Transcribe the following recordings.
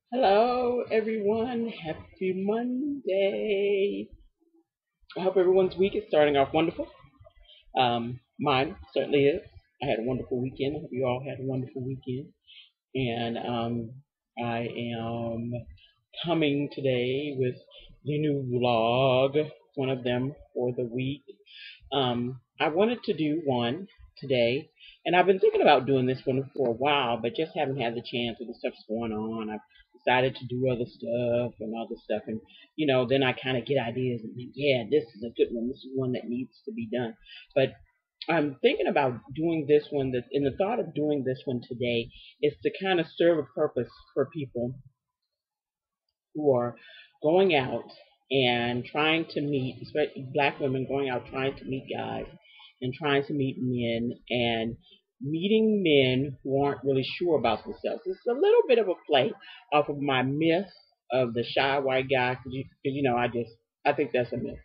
Hello, everyone. Happy Monday. I hope everyone's week is starting off wonderful. Mine certainly is. I had a wonderful weekend. I hope you all had a wonderful weekend. And I am coming today with the new vlog, one of them for the week. I wanted to do one today, and I've been thinking about doing this one for a while, but just haven't had the chance with the stuff's going on. I've decided to do other stuff and other stuff, and then I kind of get ideas and think, yeah, this is a good one. This is one that needs to be done. But I'm thinking about doing this one. That in the thought of doing this one today is to kind of serve a purpose for people who are going out and trying to meet, especially black women going out trying to meet guys and trying to meet men and meeting men who aren't really sure about themselves. It's a little bit of a play off of my myth of the shy white guy, because I think that's a myth.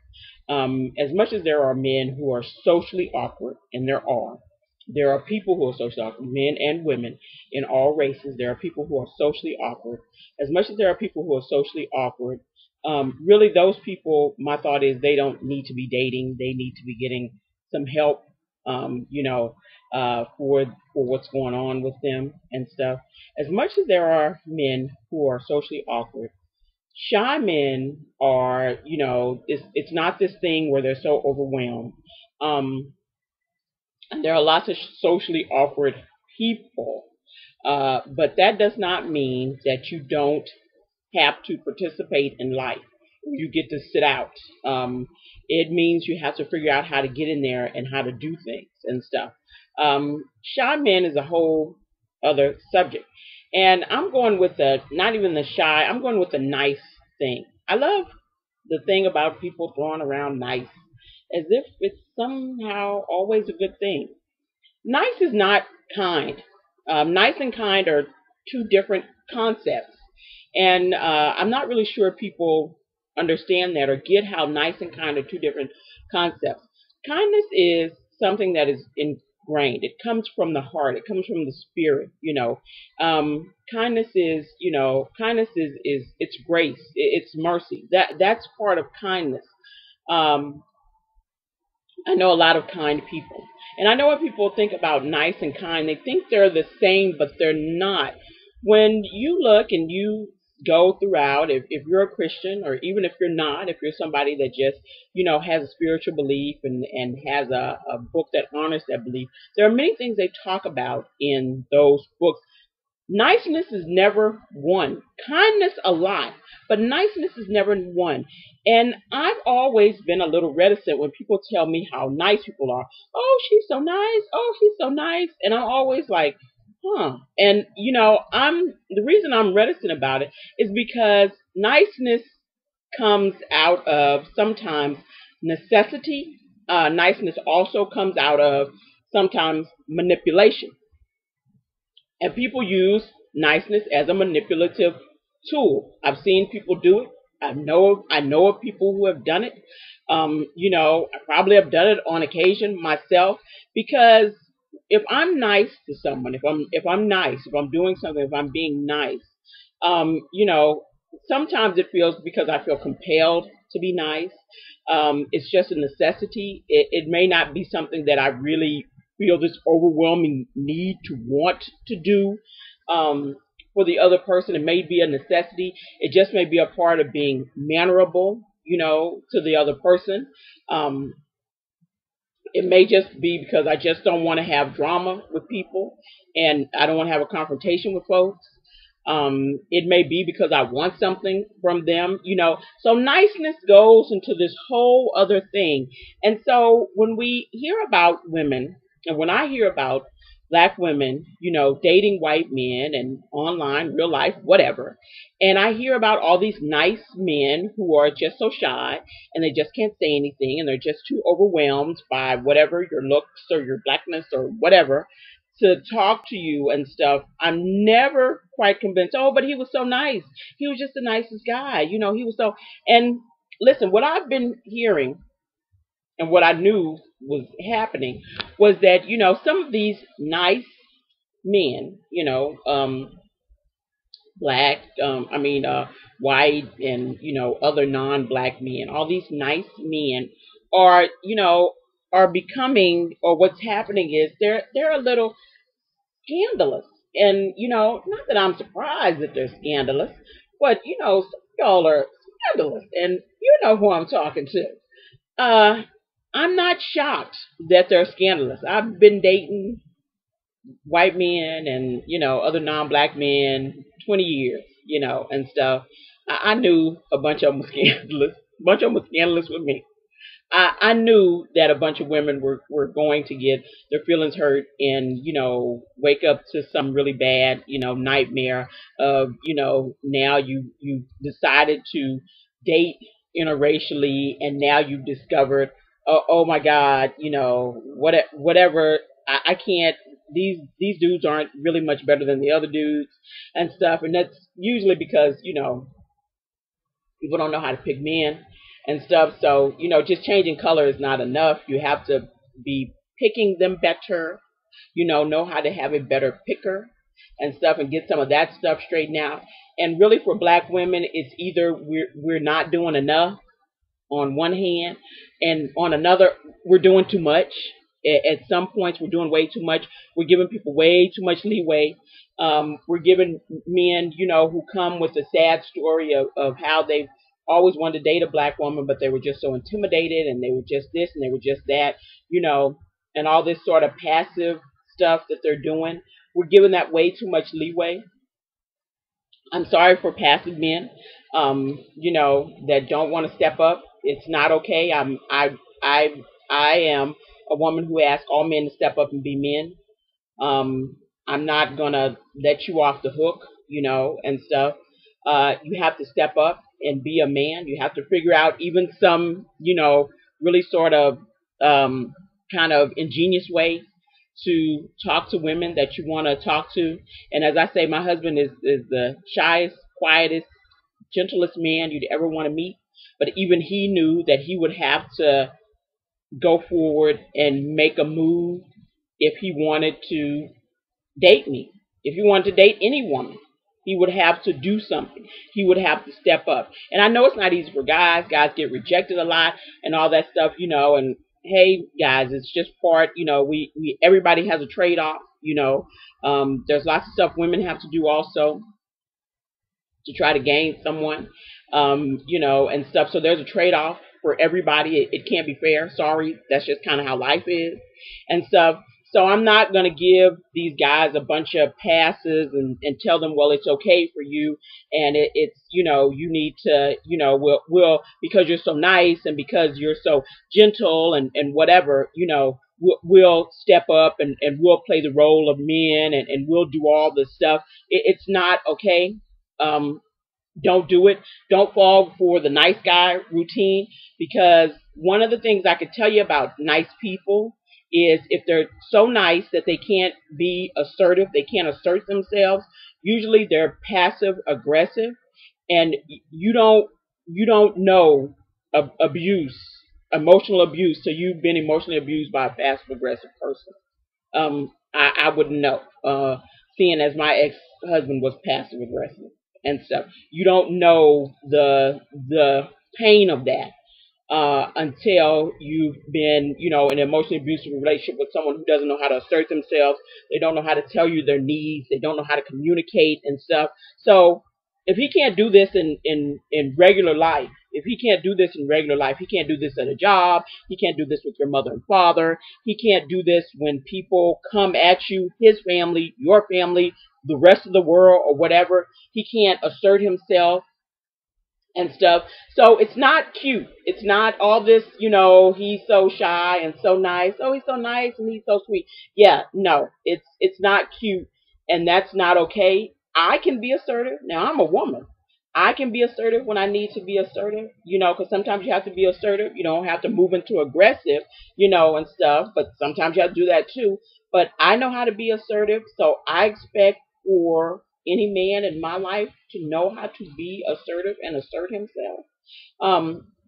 As much as there are men who are socially awkward, and there are people who are socially awkward, men and women in all races. There are people who are socially awkward. As much as there are people who are socially awkward, really those people, my thought is they don't need to be dating. They need to be getting some help, for what's going on with them and stuff. As much as there are men who are socially awkward, shy men are, it's not this thing where they're so overwhelmed. Um, and there are lots of socially awkward people, but that does not mean that you don't have to participate in life. You get to sit out. It means you have to figure out how to get in there and how to do things and stuff. Shy men is a whole other subject. And I'm going with not even the shy, I'm going with the nice thing. I love the thing about people throwing around nice as if it's somehow always a good thing. Nice is not kind. Nice and kind are two different concepts. And I'm not really sure people understand that or get how nice and kind are two different concepts. Kindness is something that is ingrained. It comes from the heart. It comes from the spirit. Kindness is it's grace. It's mercy. That's part of kindness. Um, I know a lot of kind people. And I know when people think about nice and kind, they think they're the same, but they're not. When you look and you go throughout, if you're a Christian, or even if you're not, if you're somebody that just, has a spiritual belief and has a book that honors that belief, there are many things they talk about in those books. Niceness is never one. Kindness a lot, but niceness is never one. And I've always been a little reticent when people tell me how nice people are. Oh, she's so nice. Oh, she's so nice. And I'm always like, huh. And I'm the reason I'm reticent about it is because niceness comes out of sometimes necessity. Niceness also comes out of sometimes manipulation. And people use niceness as a manipulative tool. I've seen people do it. I know of people who have done it. I probably have done it on occasion myself because if I'm nice to someone, if I'm nice, if I'm doing something, if I'm being nice, sometimes it feels because I feel compelled to be nice. It's just a necessity. It may not be something that I really feel this overwhelming need to want to do for the other person. It may be a necessity. It just may be a part of being mannerable, to the other person. Um, it may just be because I just don't want to have drama with people and I don't want to have a confrontation with folks. It may be because I want something from them. So niceness goes into this whole other thing. And so when we hear about women, and when I hear about black women, dating white men and online, real life, whatever, and I hear about all these nice men who are just so shy and they just can't say anything and they're just too overwhelmed by whatever your looks or your blackness or whatever to talk to you and stuff. I'm never quite convinced. Oh, but he was so nice. He was just the nicest guy. He was so. And listen, what I've been hearing and what I knew was happening was that, some of these nice men, black, white, and other non-black men. All these nice men are, are becoming, or what's happening is they're a little scandalous. And not that I'm surprised that they're scandalous, but some of y'all are scandalous, and you know who I'm talking to. Uh, I'm not shocked that they're scandalous. I've been dating white men and other non-black men 20 years, and stuff. I knew a bunch of them were scandalous. A bunch of them were scandalous with me. I knew that a bunch of women were going to get their feelings hurt and, wake up to some really bad, nightmare of, now you decided to date interracially, and now you've discovered, oh my God, whatever, I can't, these dudes aren't really much better than the other dudes and stuff. And that's usually because, people don't know how to pick men and stuff. So, just changing color is not enough. You have to be picking them better, know how to have a better picker and stuff, and get some of that stuff straightened out. And really, for black women, it's either we're not doing enough on one hand, and on another, we're doing too much. At some points, we're doing way too much. We're giving people way too much leeway. We're giving men, who come with a sad story of how they've always wanted to date a black woman, but they were just so intimidated, and they were just this, and they were just that, and all this sort of passive stuff that they're doing. We're giving that way too much leeway. I'm sorry for passive men, that don't want to step up. It's not okay. I am a woman who asks all men to step up and be men. I'm not gonna let you off the hook, and stuff. You have to step up and be a man. You have to figure out even some, really sort of kind of ingenious way to talk to women that you want to talk to. And as I say, my husband is the shyest, quietest, gentlest man you'd ever want to meet. But even he knew that he would have to go forward and make a move if he wanted to date me. If he wanted to date any woman, he would have to do something. He would have to step up. And I know it's not easy for guys. Guys get rejected a lot and all that stuff, and hey guys, it's just part, we everybody has a trade off, there's lots of stuff women have to do also to try to gain someone, and stuff. So there's a trade off for everybody. It can't be fair. Sorry, that's just kind of how life is and stuff. So I'm not going to give these guys a bunch of passes and tell them, well, it's okay for you. And it's, you need to, we'll, because you're so nice and because you're so gentle and whatever, we'll step up and we'll play the role of men and we'll do all this stuff. It's not okay. Don't do it. Don't fall for the nice guy routine, because one of the things I could tell you about nice people is if they're so nice that they can't be assertive, they can't assert themselves, usually they're passive aggressive, and you don't know abuse, emotional abuse, so you've been emotionally abused by a passive aggressive person. I wouldn't know. Seeing as my ex-husband was passive aggressive and stuff, you don't know the pain of that until you've been, in an emotionally abusive relationship with someone who doesn't know how to assert themselves. They don't know how to tell you their needs. They don't know how to communicate and stuff. So if he can't do this in regular life, if he can't do this in regular life, he can't do this at a job. He can't do this with your mother and father. He can't do this when people come at you, his family, your family, the rest of the world, or whatever. He can't assert himself and stuff. So it's not cute. It's not all this, he's so shy and so nice. Oh, he's so nice and he's so sweet. Yeah, no, it's not cute, and that's not okay. I can be assertive. Now, I'm a woman. I can be assertive when I need to be assertive, because sometimes you have to be assertive. You don't have to move into aggressive, and stuff, but sometimes you have to do that too. But I know how to be assertive, so I expect for any man in my life to know how to be assertive and assert himself.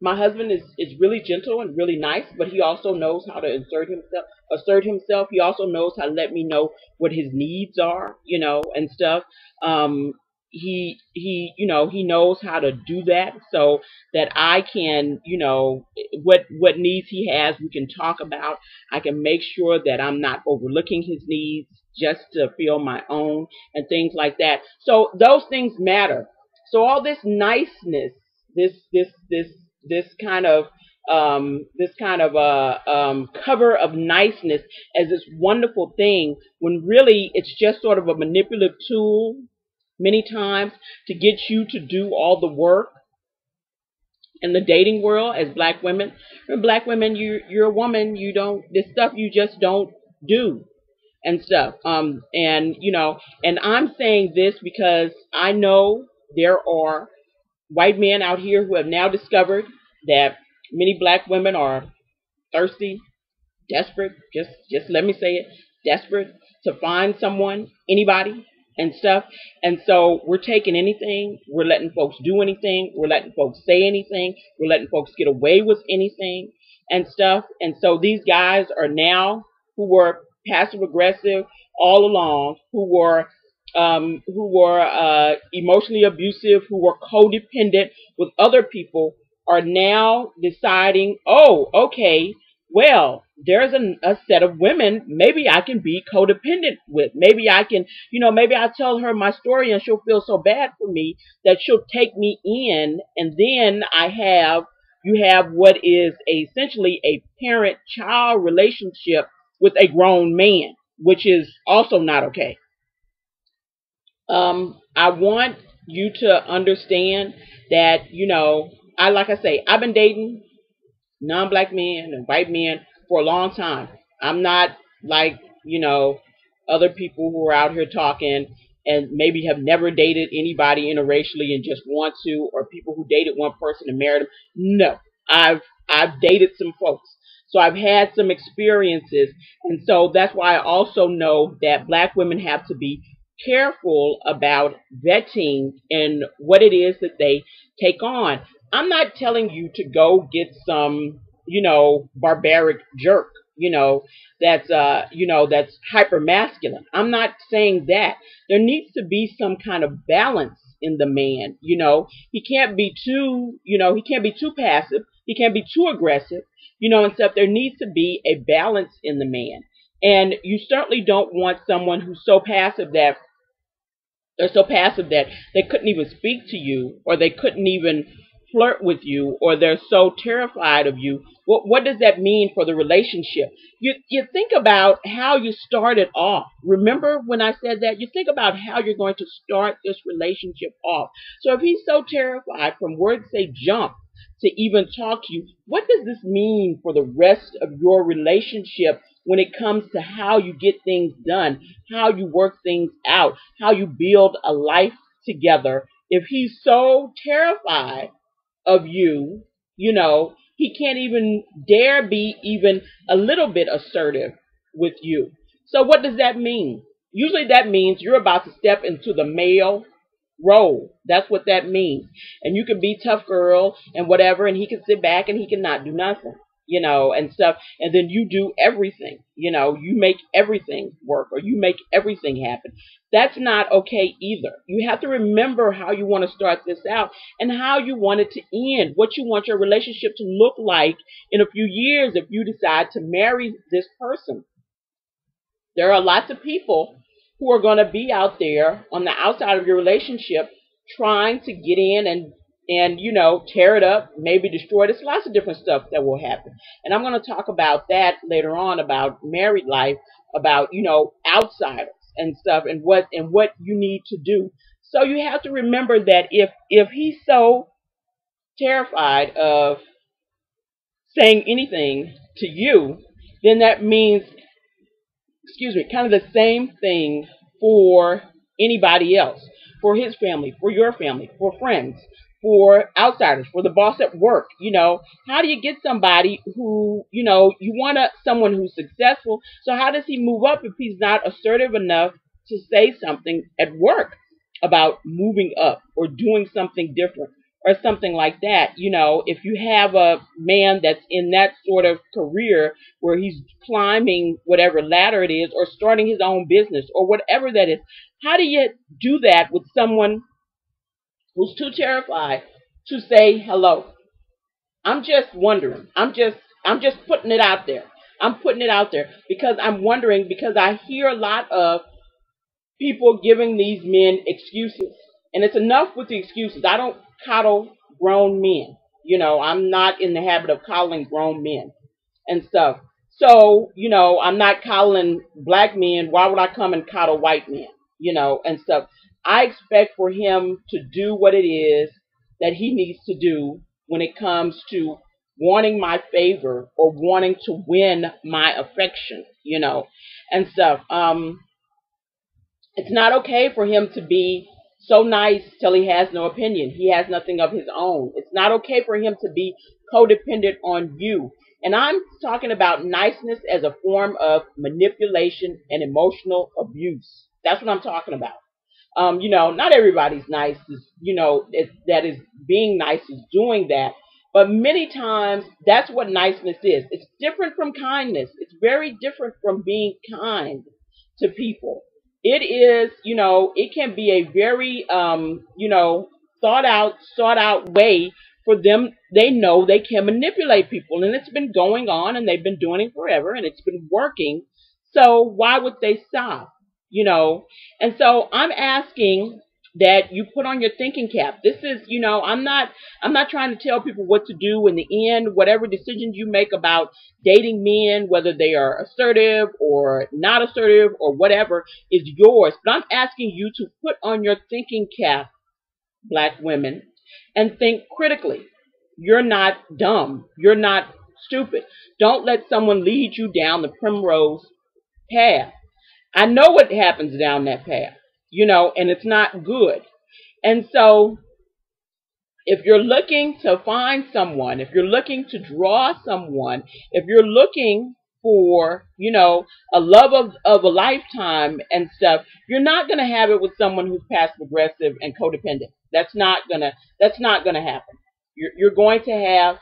My husband is really gentle and really nice, but he also knows how to assert himself. Assert himself. He also knows how to let me know what his needs are, and stuff. he knows how to do that so that I can, what needs he has, we can talk about. I can make sure that I'm not overlooking his needs just to fill my own and things like that. So those things matter. So all this niceness, this kind of cover of niceness as this wonderful thing, when really it's just sort of a manipulative tool many times to get you to do all the work in the dating world as black women. And black women, you're a woman, you don't, this stuff you just don't do and stuff. And I'm saying this because I know there are white men out here who have now discovered that many black women are thirsty, desperate, just let me say it, desperate to find someone, anybody and stuff. And so we're taking anything, we're letting folks do anything, we're letting folks say anything, we're letting folks get away with anything and stuff. And so these guys are now, who were passive aggressive all along, who were emotionally abusive, who were codependent with other people, are now deciding, oh, okay, well, there's a set of women maybe I can be codependent with. Maybe I can, maybe I'll tell her my story and she'll feel so bad for me that she'll take me in. And then you have what is essentially a parent-child relationship with a grown man, which is also not okay. I want you to understand that, like I say, I've been dating non-black men and white men for a long time. I'm not like, other people who are out here talking and maybe have never dated anybody interracially and just want to, or people who dated one person and married them. No, I've dated some folks. So I've had some experiences. And so that's why I also know that black women have to be careful about vetting and what it is that they take on. I'm not telling you to go get some, barbaric jerk, that's hyper masculine. I'm not saying that. There needs to be some kind of balance in the man. He can't be too, he can't be too passive. He can't be too aggressive, and stuff. There needs to be a balance in the man. And you certainly don't want someone who's so passive that they couldn't even speak to you, or they couldn't even flirt with you, or they're so terrified of you. What does that mean for the relationship? You think about how you started off. Remember when I said that? You think about how you're going to start this relationship off. So if he's so terrified from word say jump to even talk to you, what does this mean for the rest of your relationship when it comes to how you get things done, how you work things out, how you build a life together? If he's so terrified of you, he can't even dare be even a little bit assertive with you. So what does that mean? Usually that means you're about to step into the male role. That's what that means. And you can be tough girl and whatever, and he can sit back and he can not do nothing, and stuff. And then you do everything, you make everything work, or you make everything happen. That's not okay either. You have to remember how you want to start this out and how you want it to end, what you want your relationship to look like in a few years if you decide to marry this person. There are lots of people who are going to be out there on the outside of your relationship trying to get in and tear it up, maybe destroy it. There's lots of different stuff that will happen. And I'm going to talk about that later on, about married life, about, outsiders and stuff, and what you need to do. So you have to remember that if he's so terrified of saying anything to you, then that means, kind of the same thing for anybody else, for his family, for your family, for friends, for outsiders, for the boss at work. How do you get somebody who, you want someone who's successful? So how does he move up if he's not assertive enough to say something at work about moving up or doing something different or something like that? If you have a man that's in that sort of career where he's climbing whatever ladder it is, or starting his own business or whatever that is, how do you do that with someone who's too terrified to say hello. I'm just wondering. I'm just putting it out there. I'm putting it out there because I'm wondering, because I hear a lot of people giving these men excuses. And it's enough with the excuses. I don't coddle grown men. I'm not in the habit of coddling grown men and stuff. So, I'm not coddling black men. Why would I come and coddle white men? And stuff. I expect for him to do what it is that he needs to do when it comes to wanting my favor or wanting to win my affection, and stuff. It's not okay for him to be so nice till he has no opinion. He has nothing of his own. It's not okay for him to be codependent on you. And I'm talking about niceness as a form of manipulation and emotional abuse. That's what I'm talking about. Not everybody's nice. That is being nice is doing that. But many times that's what niceness is. It's different from kindness. It's very different from being kind to people. It is, it can be a very, thought out way for them. They know they can manipulate people, and it's been going on, and they've been doing it forever, and it's been working. So why would they stop? And so I'm asking that you put on your thinking cap. This is, I'm not trying to tell people what to do in the end. Whatever decisions you make about dating men, whether they are assertive or not assertive or whatever, is yours. But I'm asking you to put on your thinking cap, black women, and think critically. You're not dumb. You're not stupid. Don't let someone lead you down the primrose path. I know what happens down that path, and it's not good. And so if you're looking to find someone, if you're looking to draw someone, if you're looking for, a love of a lifetime and stuff, you're not going to have it with someone who's passive aggressive and codependent. That's not gonna happen. You're going to have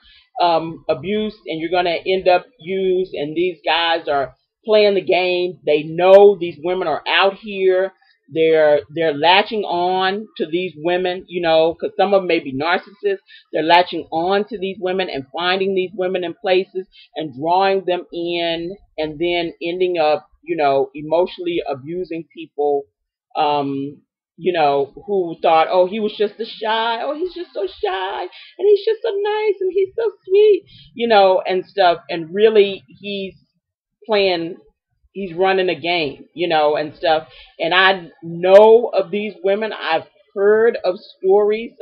abuse, and you're going to end up used, and these guys are playing the game. They know these women are out here. They're latching on to these women, because some of them may be narcissists. They're latching on to these women and finding these women in places and drawing them in, and then ending up, emotionally abusing people, who thought, oh, he was just a shy, oh, he's just so shy, and he's just so nice, and he's so sweet, and stuff. And really, playing he's running a game, and stuff. And I know of these women. I've heard of stories.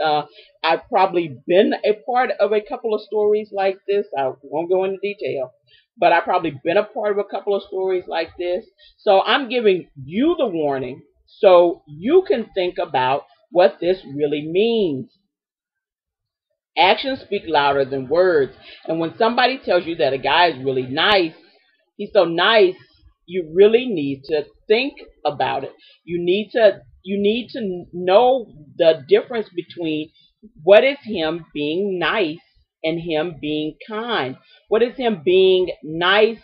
I've probably been a part of a couple of stories like this. I won't go into detail, but I've probably been a part of a couple of stories like this. So I'm giving you the warning so you can think about what this really means. Actions speak louder than words. And when somebody tells you that a guy is really nice, he's so nice, you really need to think about it. You need to know the difference between what is him being nice and him being kind. What is him being nice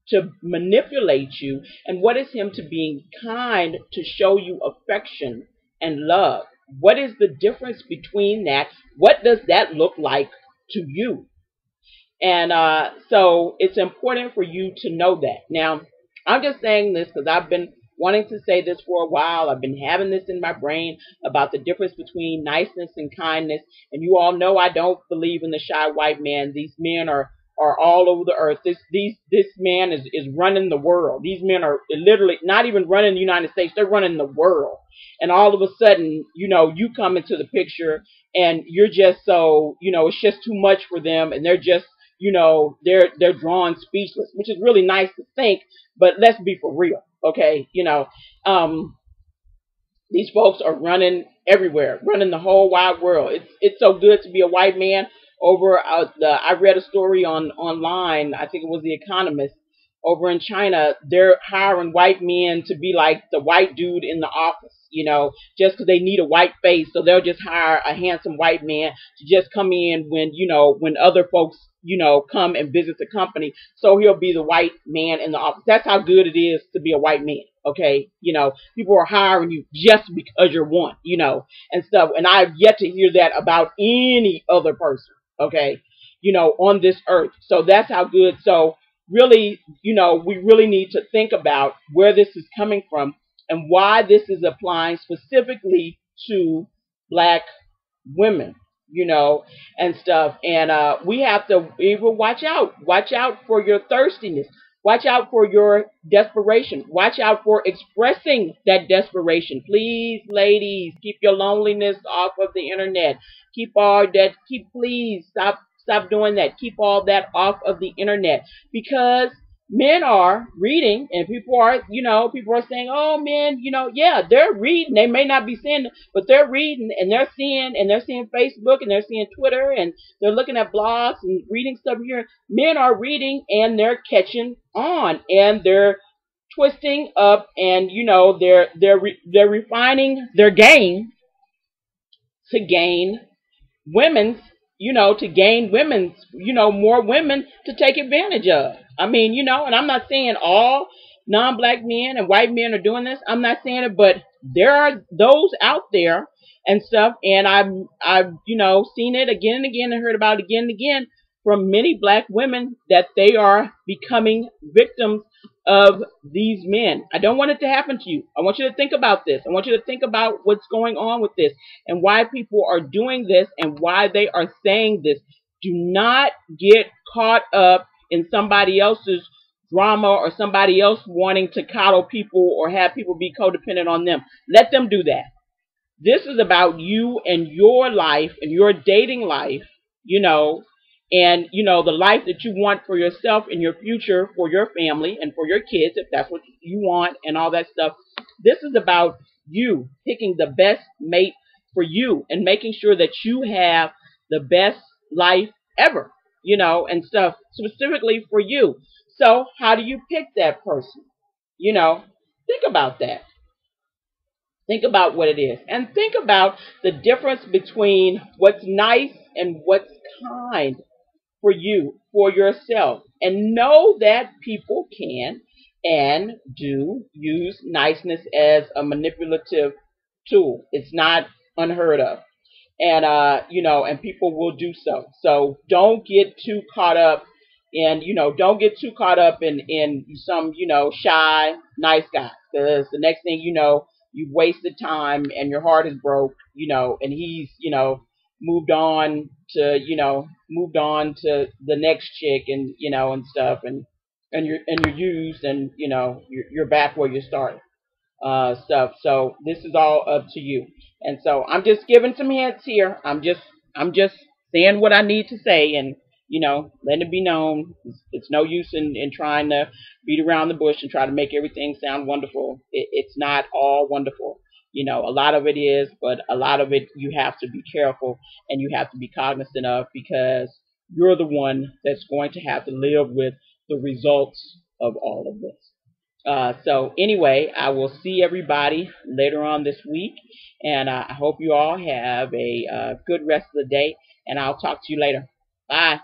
to manipulate you, and what is him to being kind to show you affection and love? What is the difference between that? What does that look like to you? And so it's important for you to know that. Now, I'm just saying this because I've been wanting to say this for a while. I've been having this in my brain about the difference between niceness and kindness. And you all know I don't believe in the shy white man. These men are all over the earth. This man is running the world. These men are literally not even running the United States. They're running the world. And all of a sudden, you come into the picture, and you're just so, it's just too much for them, and they're just, they're drawn speechless, which is really nice to think, but let's be for real, okay? These folks are running everywhere, running the whole wide world. It's so good to be a white man. I read a story online, I think it was The Economist, over in China, they're hiring white men to be like the white dude in the office, just because they need a white face. So they'll just hire a handsome white man to just come in when other folks, come and visit the company. So he'll be the white man in the office. That's how good it is to be a white man. Okay. People are hiring you just because you're one, and stuff. And I've yet to hear that about any other person. Okay. On this earth. So that's how good. So really, we really need to think about where this is coming from and why this is applying specifically to black women, and stuff. And we have to even watch out. Watch out for your thirstiness. Watch out for your desperation. Watch out for expressing that desperation. Please, ladies, keep your loneliness off of the internet. Please stop doing that. Keep all that off of the internet, because men are reading, and people are saying, oh, men, yeah, they're reading. They may not be seeing it, but they're reading, and they're seeing Facebook, and they're seeing Twitter, and they're looking at blogs and reading stuff here. Men are reading, and they're catching on, and they're twisting up, and they're refining their game to gain women's, to gain women's, more women to take advantage of. I mean, and I'm not saying all non-black men and white men are doing this. I'm not saying it, but there are those out there and stuff. And I've seen it again and again and heard about it again and again from many black women that they are becoming victims of these men. I don't want it to happen to you. I want you to think about this. I want you to think about what's going on with this and why people are doing this and why they are saying this. Do not get caught up in somebody else's drama or somebody else wanting to coddle people or have people be codependent on them. Let them do that. This is about you and your life and your dating life, and the life that you want for yourself and your future, for your family and for your kids, if that's what you want, and all that stuff. This is about you picking the best mate for you and making sure that you have the best life ever, and stuff specifically for you. So how do you pick that person? Think about that. Think about what it is, and think about the difference between what's nice and what's kind for you, for yourself. And know that people can and do use niceness as a manipulative tool. It's not unheard of. And and people will do so. So don't get too caught up in some, shy, nice guy. Because the next thing you know, you've wasted time and your heart is broke, and he's, moved on to the next chick, and and stuff, and you're used, and you're back where you started, stuff. So this is all up to you. And so I'm just giving some hints here. I'm just saying what I need to say, and letting it be known. It's no use in trying to beat around the bush and try to make everything sound wonderful. It's not all wonderful. A lot of it is, but a lot of it you have to be careful and you have to be cognizant of, because you're the one that's going to have to live with the results of all of this. So anyway, I will see everybody later on this week, and I hope you all have a good rest of the day, and I'll talk to you later. Bye.